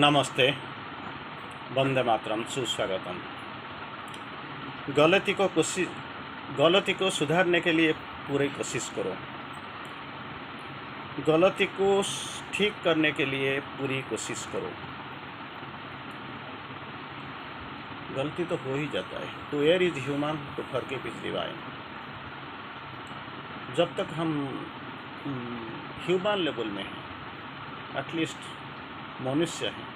नमस्ते, वंदे मातरम, सुस्वागतम। गलती को सुधारने के लिए पूरी कोशिश करो। गलती को ठीक करने के लिए पूरी कोशिश करो। गलती तो हो ही जाता है। To err is human, to forgive is divine. जब तक हम ह्यूमन लेवल में हैं, एटलीस्ट मनुष्य हैं,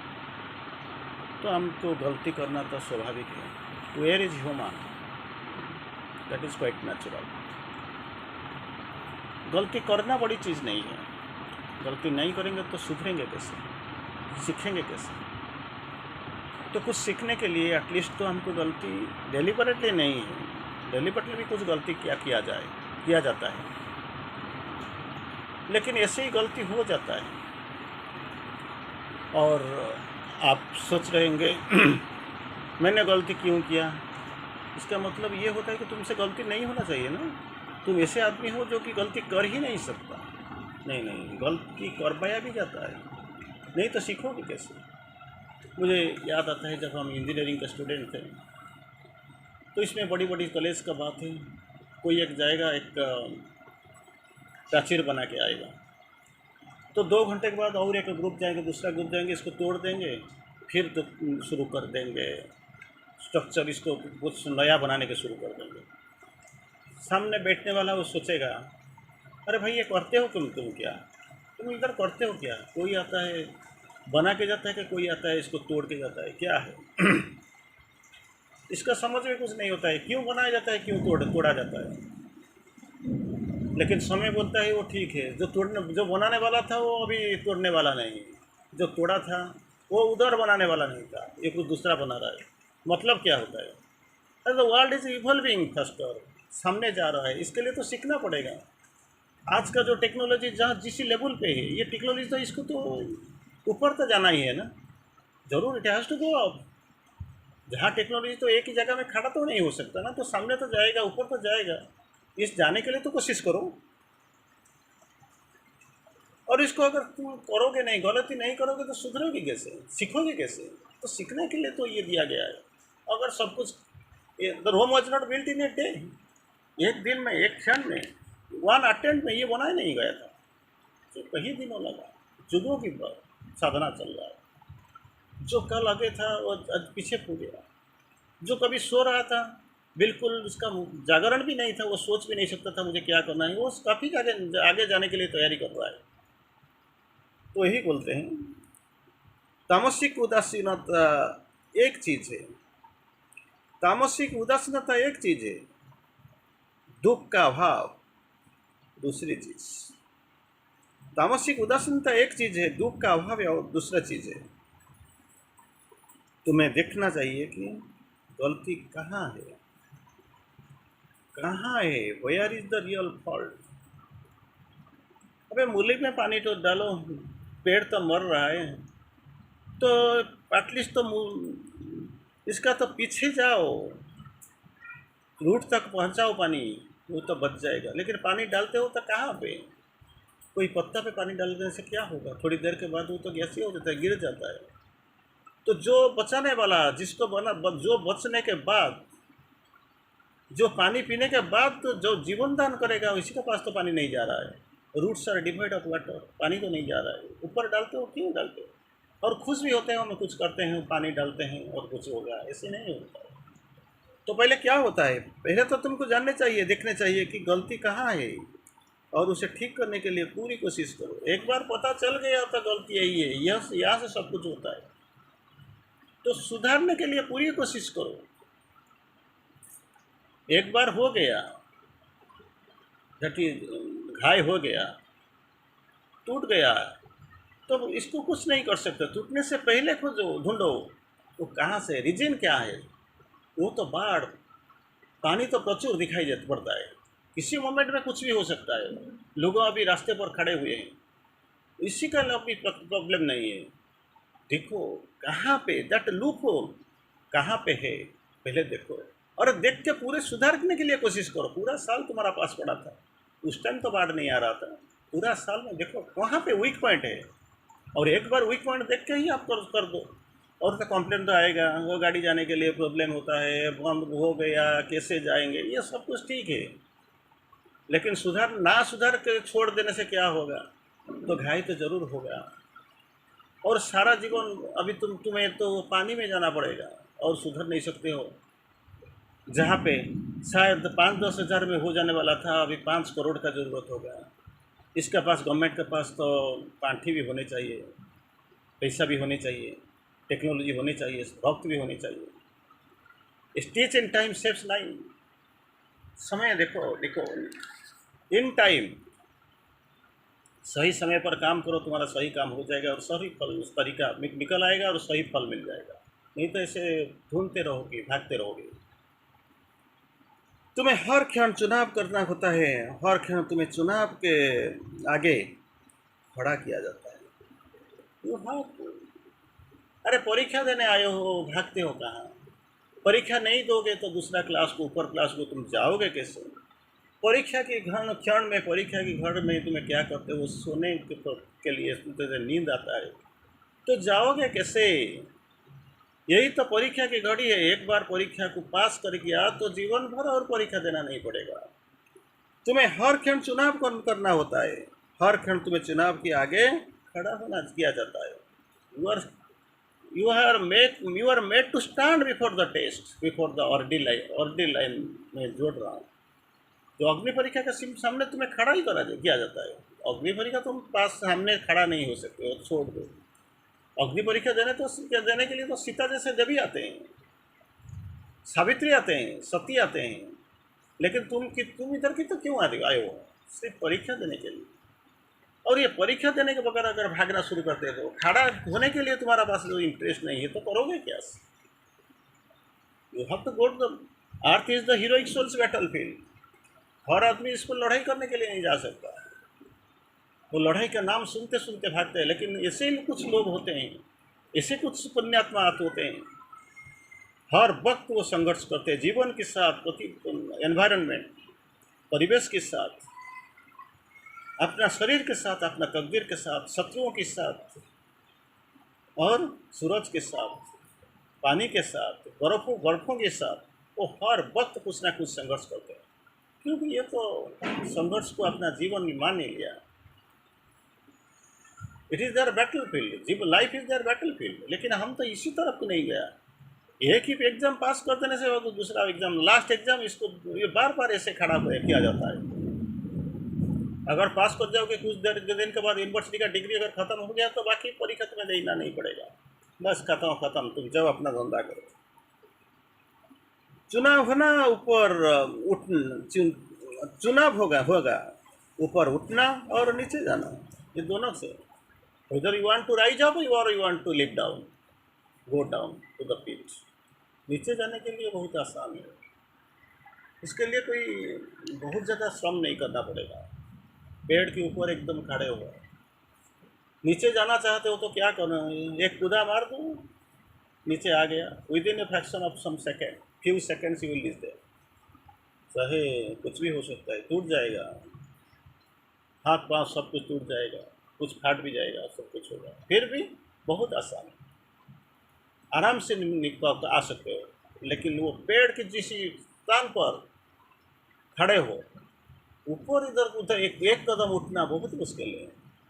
तो हमको गलती करना तो स्वाभाविक है। To err is human, that is quite natural. गलती करना बड़ी चीज़ नहीं है। गलती नहीं करेंगे तो सुधरेंगे कैसे, सीखेंगे कैसे? तो कुछ सीखने के लिए एटलीस्ट तो हमको गलती डेलिबरेटली नहीं है, डेलिबरेटली भी कुछ गलती किया जाता है, लेकिन ऐसे ही गलती हो जाता है। और आप सोच रहेंगे मैंने गलती क्यों किया। इसका मतलब ये होता है कि तुमसे गलती नहीं होना चाहिए ना। तुम ऐसे आदमी हो जो कि गलती कर ही नहीं सकता। नहीं, गलती कर पाया भी जाता है, नहीं तो सीखोगे कैसे? मुझे याद आता है जब हम इंजीनियरिंग के स्टूडेंट थे, तो इसमें बड़ी बड़ी कॉलेज का बात है। कोई एक जाएगा, एक प्राचीर बना के आएगा, तो 2 घंटे के बाद और एक ग्रुप जाएंगे, दूसरा ग्रुप जाएंगे, इसको तोड़ देंगे, फिर तो शुरू कर देंगे स्ट्रक्चर, इसको कुछ नया बनाने के शुरू कर देंगे। सामने बैठने वाला वो सोचेगा, अरे भाई ये करते हो तुम क्या, तुम इधर करते हो क्या? कोई आता है बना के जाता है कि कोई आता है इसको तोड़ के जाता है, क्या है? इसका समझ में कुछ नहीं होता है, क्यों बनाया जाता है, क्यों तोड़ा जाता है। लेकिन समय बोलता है वो ठीक है, जो बनाने वाला था वो अभी तोड़ने वाला नहीं, जो तोड़ा था वो उधर बनाने वाला नहीं था, ये कुछ दूसरा बना रहा है। मतलब क्या होता है? The world is evolving faster, सामने जा रहा है। इसके लिए तो सीखना पड़ेगा। आज का जो टेक्नोलॉजी जहाँ जिस लेवल पे है, ये टेक्नोलॉजी तो इसको तो ऊपर तो जाना ही है ना, जरूर it has to go up. जहाँ टेक्नोलॉजी तो एक ही जगह में खड़ा तो नहीं हो सकता ना, तो सामने तो जाएगा, ऊपर तो जाएगा। इस जाने के लिए तो कोशिश करो। और इसको अगर तुम करोगे नहीं, गलती नहीं करोगे, तो सुधरोगे कैसे, सीखोगे कैसे? तो सीखने के लिए तो ये दिया गया है। अगर सब कुछ, the Rome was not built in a day, एक दिन में, एक क्षण में, वन अटेम्प्ट में ये बनाया नहीं गया था। तो कई दिनों लगा, जुगों की साधना चल रहा है। जो कल आगे था वो आज पीछे हो गया। जो कभी सो रहा था, बिल्कुल उसका जागरण भी नहीं था, वो सोच भी नहीं सकता था मुझे क्या करना है, वो काफ़ी आगे जाने के लिए तैयारी कर रहा है। तो यही बोलते हैं, तामसिक उदासीनता एक चीज़ है, तामसिक उदासीनता एक चीज़ है, दुख का अभाव दूसरी चीज़। तामसिक उदासीनता एक चीज़ है, दुख का अभाव और दूसरा चीज़ है। तुम्हें देखना चाहिए कि गलती कहाँ है, where is the real fault. अबे मूली में पानी तो डालो, पेड़ तो मर रहा है, तो एटलीस्ट तो इसका तो पीछे जाओ, रूट तक पहुंचाओ पानी, वो तो बच जाएगा। लेकिन पानी डालते हो तो कहाँ पे? कोई पत्ता पे पानी डालने से क्या होगा? थोड़ी देर के बाद वो तो गैसी हो जाता है, गिर जाता है। तो जो बचाने वाला, जो बचने के बाद, जो पानी पीने के बाद तो जो जीवन दान करेगा, इसी के पास तो पानी नहीं जा रहा है। Roots are divide of water, पानी तो नहीं जा रहा है। ऊपर डालते हो, क्यों डालते हो? और खुश भी होते हैं, हम कुछ करते हैं, पानी डालते हैं और कुछ होगा, ऐसे नहीं होता है। तो पहले क्या होता है? पहले तो तुमको जानने चाहिए, देखने चाहिए कि गलती कहाँ है, और उसे ठीक करने के लिए पूरी कोशिश करो। एक बार पता चल गया तो गलती यही है, यहाँ से सब कुछ होता है। तो सुधारने के लिए पूरी कोशिश करो। एक बार हो गया, घाय हो गया, टूट गया, तो इसको कुछ नहीं कर सकते। टूटने से पहले खोजो, ढूंढो वो कहाँ से, रीजन क्या है। वो तो बाढ़, पानी तो प्रचुर दिखाई पड़ता है, किसी मोमेंट में कुछ भी हो सकता है। लोग अभी रास्ते पर खड़े हुए हैं, इसी का अभी प्रॉब्लम नहीं है। देखो कहाँ पे दैट लूप होल कहाँ पे है, पहले देखो, और देख के पूरे सुधारने के लिए कोशिश करो। पूरा साल तुम्हारा पास पड़ा था, उस टाइम तो बाढ़ नहीं आ रहा था। पूरा साल में देखो वहाँ पे वीक पॉइंट है, और एक बार वीक पॉइंट देख के ही आप कर दो। और तो कंप्लेन तो आएगा, वो गाड़ी जाने के लिए प्रॉब्लम होता है, बंद हो गया, कैसे जाएंगे, ये सब कुछ ठीक है। लेकिन सुधार के छोड़ देने से क्या होगा? तो घायल तो जरूर होगा। और सारा जीवन अभी तुम्हें तो पानी में जाना पड़ेगा और सुधर नहीं सकते हो। जहाँ पे शायद 5-10 हज़ार में हो जाने वाला था, अभी 5 करोड़ का ज़रूरत होगा। इसके पास, गवर्नमेंट के पास तो पांठी भी होने चाहिए, पैसा भी होने चाहिए, टेक्नोलॉजी होनी चाहिए, वक्त भी होने चाहिए। Stage in time saves line. समय देखो देखो, इन टाइम सही समय पर काम करो, तुम्हारा सही काम हो जाएगा और सही फल उस तरीका निकल आएगा और सही फल मिल जाएगा। नहीं तो ऐसे ढूंढते रहोगे, भागते रहोगे। तुम्हें हर क्षण चुनाव करना होता है, हर क्षण तुम्हें चुनाव के आगे खड़ा किया जाता है। अरे परीक्षा देने आए हो, भागते हो कहाँ? परीक्षा नहीं दोगे तो दूसरा क्लास को, ऊपर क्लास को तुम जाओगे कैसे? परीक्षा के क्षण में, परीक्षा के घर में तुम्हें क्या करते हो? सोने के लिए तुझे नींद आता है तो जाओगे कैसे? यही तो परीक्षा की घड़ी है। एक बार परीक्षा को पास कर गया तो जीवन भर और परीक्षा देना नहीं पड़ेगा। तुम्हें हर क्षण चुनाव करना होता है, हर क्षण तुम्हें चुनाव के आगे खड़ा होना किया जाता है। You are made to stand before the test, before the ordinary line में जोड़ रहा हूँ। तो अग्नि परीक्षा के सामने तुम्हें खड़ा ही किया जाता है। अग्नि परीक्षा तुम पास सामने खड़ा नहीं हो सकते हो, छोड़ दो। अग्नि परीक्षा देने के लिए तो सीता जैसे देवी आते हैं, सावित्री आते हैं, सती आते हैं। लेकिन तुम इधर की तो क्यों आए हो? सिर्फ परीक्षा देने के लिए। और ये परीक्षा देने के बगैर अगर भागना शुरू करते हो, तो खड़ा होने के लिए तुम्हारा पास जो इंटरेस्ट नहीं है तो करोगे क्या? You have to go to the earth is the heroic souls battlefield. हर आदमी इसको लड़ाई करने के लिए नहीं जा सकता। वो लड़ाई का नाम सुनते सुनते भागते हैं। लेकिन ऐसे ही कुछ लोग होते हैं, ऐसे कुछ पुण्यात्मा होते हैं, हर वक्त वो संघर्ष करते हैं जीवन के साथ, एनवायरनमेंट, परिवेश के साथ, अपना शरीर के साथ, अपना तकदीर के साथ, शत्रुओं के साथ, और सूरज के साथ, पानी के साथ, बर्फों के साथ। वो हर वक्त कुछ ना कुछ संघर्ष करते हैं, क्योंकि ये तो संघर्ष को अपना जीवन में मान नहीं लिया। It is their battlefield, life is their battlefield. लेकिन हम तो इसी तरफ नहीं गया। एक ही एग्जाम पास कर देने से तो दूसरा एग्जाम, लास्ट एग्जाम, इसको ये बार बार ऐसे खड़ा किया जाता है। अगर पास कर जाओगे कुछ दिन के बाद, यूनिवर्सिटी का डिग्री अगर खत्म हो गया तो बाकी परीक्षा तुम्हें देना नहीं पड़ेगा। बस खत्म, तुम जाओ अपना धंधा करो। चुनाव होना, ऊपर चुनाव होगा ऊपर उठना और नीचे जाना, ये दोनों से। इधर you want to rise up और you want to live down, go down to the pit. नीचे जाने के लिए बहुत आसान है। इसके लिए कोई बहुत ज़्यादा श्रम नहीं करना पड़ेगा। पेड़ के ऊपर एकदम खड़े हुआ, नीचे जाना चाहते हो तो क्या करना है? एक कूदा मार दो, नीचे आ गया। Within a fraction of some second, few seconds you will reach there. चाहे कुछ भी हो सकता है, टूट जाएगा, हाथ पाँव सब कुछ टूट जाएगा, कुछ फाट भी जाएगा, सब कुछ होगा, फिर भी बहुत आसान है, आराम से निकल आ सकते हो। लेकिन वो पेड़ के जिस स्थान पर खड़े हो, ऊपर इधर उधर एक कदम उठना बहुत मुश्किल है।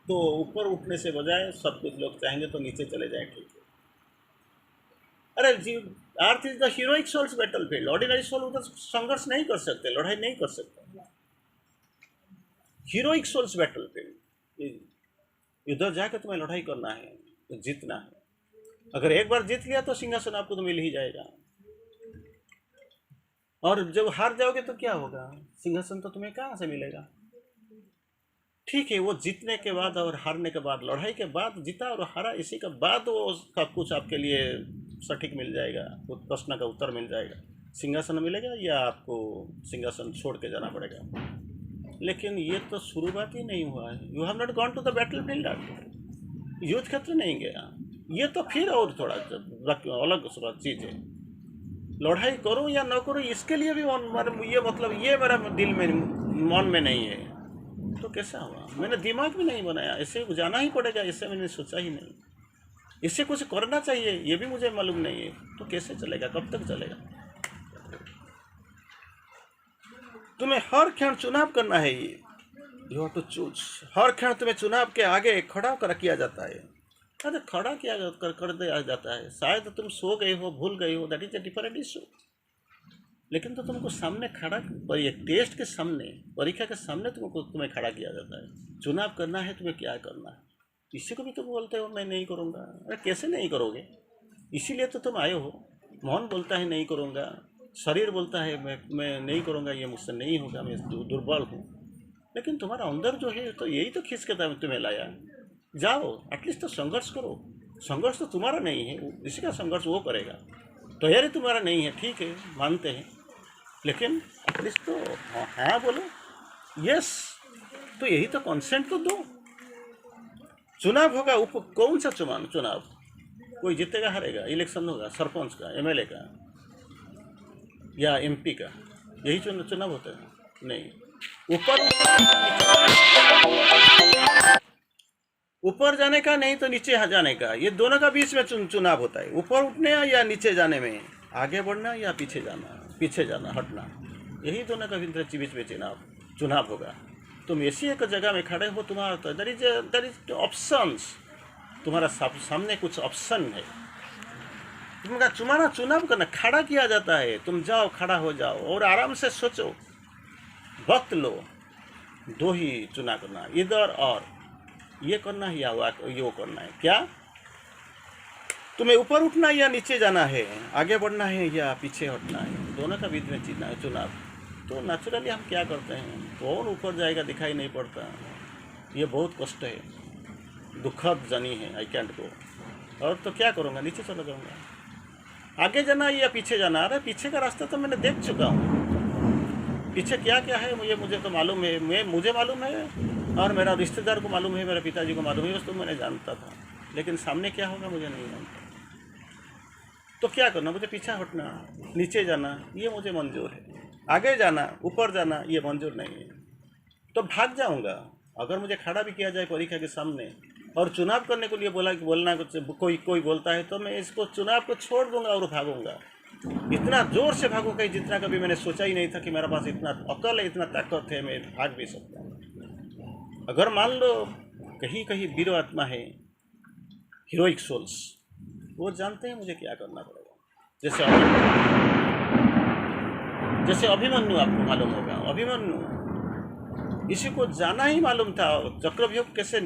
तो ऊपर उठने से बजाय सब कुछ लोग चाहेंगे तो नीचे चले जाएं, ठीक है। अरे जी, earth is the heroic souls battlefield. Ordinary soul उधर संघर्ष नहीं कर सकते, लड़ाई नहीं कर सकते। हीरोइक सोल्स बैटल फील्ड, इधर जाकर तुम्हें लड़ाई करना है, तो जीतना है। अगर एक बार जीत लिया तो सिंहासन आपको तो मिल ही जाएगा। और जब हार जाओगे तो क्या होगा? सिंहासन तो तुम्हें कहाँ से मिलेगा? ठीक है, वो जीतने के बाद और हारने के बाद, लड़ाई के बाद, जीता और हारा, इसी के बाद वो सब कुछ आपके लिए सटीक मिल जाएगा, वो प्रश्न का उत्तर मिल जाएगा। सिंहासन मिलेगा या आपको सिंहासन छोड़ के जाना पड़ेगा। लेकिन ये तो शुरुआत ही नहीं हुआ है। You have not gone to the battlefield, युद्ध क्षेत्र नहीं गया। ये तो फिर और थोड़ा अलग चीज़ है। लड़ाई करूं या न करूं, इसके लिए भी ये मतलब ये मेरा दिल में, मन में नहीं है। तो कैसा हुआ? मैंने दिमाग भी नहीं बनाया, ऐसे जाना ही पड़ेगा, इससे मैंने सोचा ही नहीं। इससे कुछ करना चाहिए ये भी मुझे मालूम नहीं है, तो कैसे चलेगा, कब तक चलेगा? तुम्हें हर क्षण चुनाव करना है, ये यू हैव टू चूज। हर क्षण तुम्हें चुनाव के आगे खड़ा कर किया जाता है। अरे खड़ा किया कर दिया जाता है, शायद तुम सो गए हो, भूल गए हो, that is a different issue. लेकिन तो तुमको सामने खड़ा, ये टेस्ट के सामने, परीक्षा के सामने तुम्हें खड़ा किया जाता है। चुनाव करना है, तुम्हें क्या करना है। इसी को भी तुम बोलते हो मैं नहीं करूँगा। अरे कैसे नहीं करोगे? इसीलिए तो तुम आए हो। मन बोलता है नहीं करूँगा, शरीर बोलता है मैं नहीं करूँगा, ये मुझसे नहीं होगा, मैं दुर्बल हूँ। लेकिन तुम्हारा अंदर जो है तो यही तो खींच के तुम्हें लाया। जाओ, एटलीस्ट तो संघर्ष करो। संघर्ष तो तुम्हारा नहीं है, इसी का संघर्ष वो करेगा। तैयारी तुम्हारा नहीं है, ठीक है, मानते हैं, लेकिन एटलीस्ट तो हाँ बोलो, यस। तो यही तो कॉन्सेंट तो दो। चुनाव होगा, कौन सा चुनाव? कोई जीतेगा हारेगा? इलेक्शन होगा सरपंच का, एमएलए का या एमपी का, यही चुनाव होता है? नहीं। ऊपर जाने का नहीं तो नीचे जाने का, ये दोनों का बीच में चुनाव होता है। ऊपर उठने या नीचे जाने में, आगे बढ़ना या पीछे जाना, हटना, यही दोनों का बीच में चुनाव होगा। तुम ऐसी एक जगह में खड़े हो, तुम्हारा तो देयर इज ऑप्शंस, तुम्हारा सामने कुछ ऑप्शन है। तुम्हारा चुनाव करना, खड़ा किया जाता है। तुम जाओ, खड़ा हो जाओ और आराम से सोचो, वक्त लो। दो ही चुनाव करना, इधर और, ये करना है या वो करना है। क्या तुम्हें ऊपर उठना या नीचे जाना है, आगे बढ़ना है या पीछे हटना है, दोनों का बीच में चुनाव। तो नेचुरली हम क्या करते हैं, कौन ऊपर जाएगा दिखाई नहीं पड़ता। ये बहुत कष्ट है, दुखद जर्नी है, आई कैंट गो। और तो क्या करूँगा, नीचे चला जाऊँगा। आगे जाना या पीछे जाना? अरे पीछे का रास्ता तो मैंने देख चुका हूँ। पीछे क्या क्या है मुझे तो मालूम है, मुझे मालूम है और मेरा रिश्तेदार को मालूम है, मेरे पिताजी को मालूम है, बस तो मैंने जानता था। लेकिन सामने क्या होगा मुझे नहीं जानता। तो क्या करना, मुझे पीछे हटना, नीचे जाना, ये मुझे मंजूर है। आगे जाना, ऊपर जाना, ये मंजूर नहीं है। तो भाग जाऊंगा। अगर मुझे खड़ा भी किया जाए परीक्षा के सामने और चुनाव करने के लिए बोलना कोई बोलता है, तो मैं इसको चुनाव को छोड़ दूंगा और भागूंगा। इतना जोर से भागूंगा जितना कभी मैंने सोचा ही नहीं था कि मेरे पास इतना अकल है, इतना ताकत है, मैं भाग भी सकता हूँ। अगर मान लो कहीं कहीं वीर आत्मा है, हीरोइक सोल्स, वो जानते हैं मुझे क्या करना पड़ेगा। जैसे अभिमन्यु, आपको मालूम होगा, अभिमन्यु, इसी को जाना ही मालूम था, चक्रव्यूह कैसे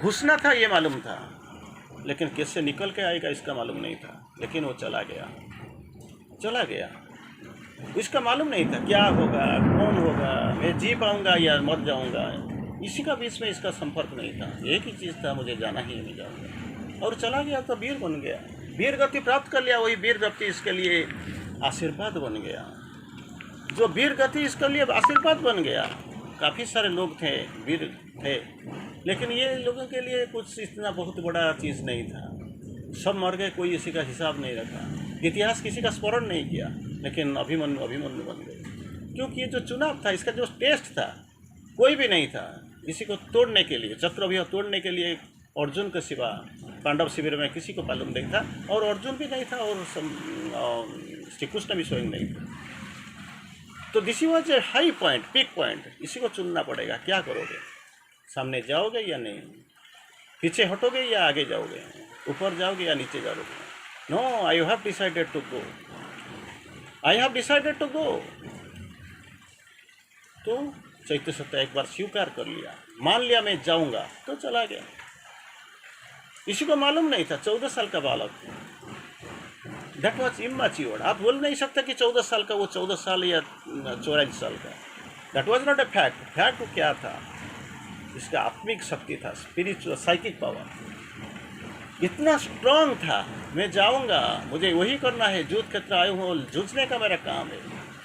घुसना था ये मालूम था, लेकिन कैसे निकल के आएगा इसका मालूम नहीं था। लेकिन वो चला गया, इसका मालूम नहीं था क्या होगा, कौन होगा, मैं जी पाऊंगा या मर जाऊंगा, इसी का बीच में इसका संपर्क नहीं था। एक ही चीज़ था, मुझे जाना ही नहीं जाऊंगा, और चला गया तो वीर बन गया, वीर गति प्राप्त कर लिया। वही वीर गति इसके लिए आशीर्वाद बन गया, जो वीर गति इसके लिए आशीर्वाद बन गया। काफ़ी सारे लोग थे, वीर थे, लेकिन ये लोगों के लिए कुछ इतना बहुत बड़ा चीज़ नहीं था। सब मर गए, कोई इसी का हिसाब नहीं रखा, इतिहास किसी का स्मरण नहीं किया, लेकिन अभिमन्यु बन गए। क्योंकि ये जो चुनाव था, इसका जो टेस्ट था, कोई भी नहीं था इसी को तोड़ने के लिए, चक्रव्यूह तोड़ने के लिए। अर्जुन के सिवा पांडव शिविर में किसी को मालूम नहीं था, और अर्जुन भी नहीं था, और श्री कृष्ण भी स्वयं नहीं था। तो this was a high point, peak point, इसी को चुनना पड़ेगा। क्या करोगे, सामने जाओगे या नहीं, पीछे हटोगे या आगे जाओगे, ऊपर जाओगे या नीचे जाओगे? No, I have decided to go. तो चैत्य सत्य एक बार स्वीकार कर लिया, मान लिया मैं जाऊंगा, तो चला गया। इसी को मालूम नहीं था, 14 साल का बालक, दैट वॉज इमैच्योर्ड। आप बोल नहीं सकते कि 14 साल का, वो 14 साल या 44 साल का, that was not a fact. Fact क्या था, इसका आत्मिक शक्ति था, स्पिरिचुअल साइकिक पावर इतना स्ट्रांग था। मैं जाऊंगा, मुझे वही करना है, युद्ध क्षेत्र आया हूँ, जूझने का मेरा काम है।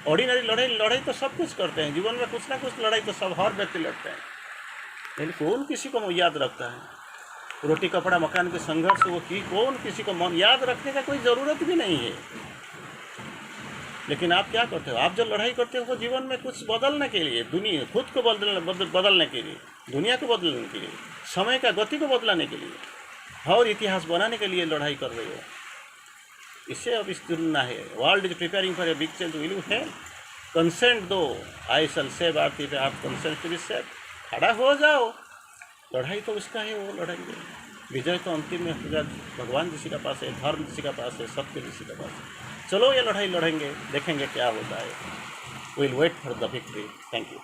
ऑर्डिनरी लड़ाई तो सब कुछ करते हैं जीवन में, कुछ ना कुछ लड़ाई तो सब हर व्यक्ति लड़ते हैं, लेकिन कौन किसी को याद रखता है? रोटी कपड़ा मकान के संघर्ष, वो कौन किसी को मन याद रखने का कोई ज़रूरत भी नहीं है। लेकिन आप क्या करते हो? आप जो लड़ाई करते हो वो जीवन में कुछ बदलने के लिए, दुनिया खुद को बदलने के लिए, दुनिया को बदलने के लिए, समय का गति को बदलाने के लिए और इतिहास बनाने के लिए लड़ाई कर रहे हो। इससे अब इस दुनिया है। World is preparing for a big change, will you help? Consent दो। I shall save earth if earth consent to be save. खड़ा हो जाओ, लड़ाई तो उसका है, वो लड़ेंगे। विजय तो अंतिम में होगा, भगवान जी का पास है, धर्म जी का पास है, सत्य जी का पास है। चलो ये लड़ाई लड़ेंगे, देखेंगे क्या होता है। Will wait for the victory. Thank you.